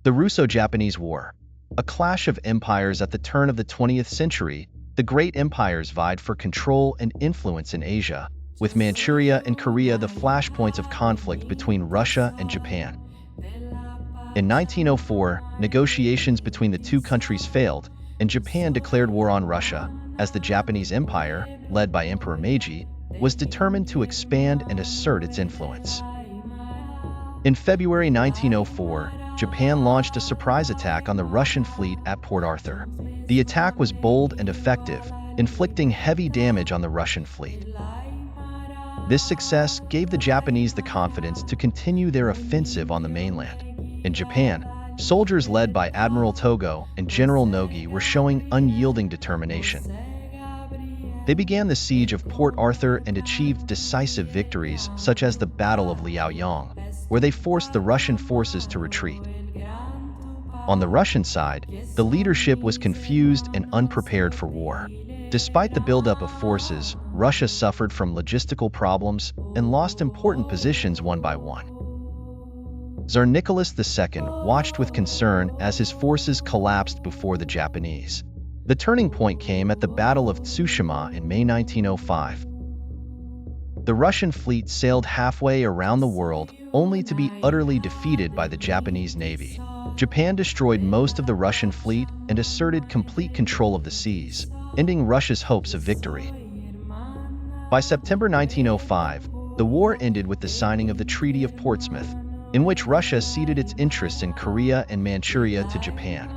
The Russo-Japanese War. A clash of empires at the turn of the 20th century, the great empires vied for control and influence in Asia, with Manchuria and Korea the flashpoints of conflict between Russia and Japan. In 1904, negotiations between the two countries failed, and Japan declared war on Russia, as the Japanese Empire, led by Emperor Meiji, was determined to expand and assert its influence. In February 1904, Japan launched a surprise attack on the Russian fleet at Port Arthur. The attack was bold and effective, inflicting heavy damage on the Russian fleet. This success gave the Japanese the confidence to continue their offensive on the mainland. In Japan, soldiers led by Admiral Togo and General Nogi were showing unyielding determination. They began the siege of Port Arthur and achieved decisive victories such as the Battle of Liaoyang, where they forced the Russian forces to retreat. On the Russian side, the leadership was confused and unprepared for war. Despite the buildup of forces, Russia suffered from logistical problems and lost important positions one by one. Tsar Nicholas II watched with concern as his forces collapsed before the Japanese. The turning point came at the Battle of Tsushima in May 1905. The Russian fleet sailed halfway around the world, only to be utterly defeated by the Japanese Navy. Japan destroyed most of the Russian fleet and asserted complete control of the seas, ending Russia's hopes of victory. By September 1905, the war ended with the signing of the Treaty of Portsmouth, in which Russia ceded its interests in Korea and Manchuria to Japan.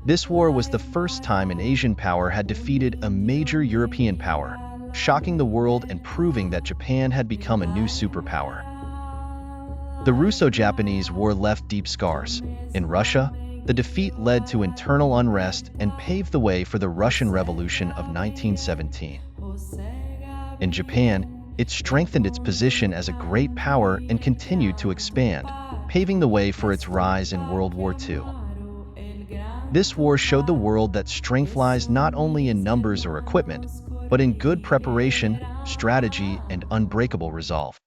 This war was the first time an Asian power had defeated a major European power, shocking the world and proving that Japan had become a new superpower. The Russo-Japanese War left deep scars. In Russia, the defeat led to internal unrest and paved the way for the Russian Revolution of 1917. In Japan, it strengthened its position as a great power and continued to expand, paving the way for its rise in World War II. This war showed the world that strength lies not only in numbers or equipment, but in good preparation, strategy, and unbreakable resolve.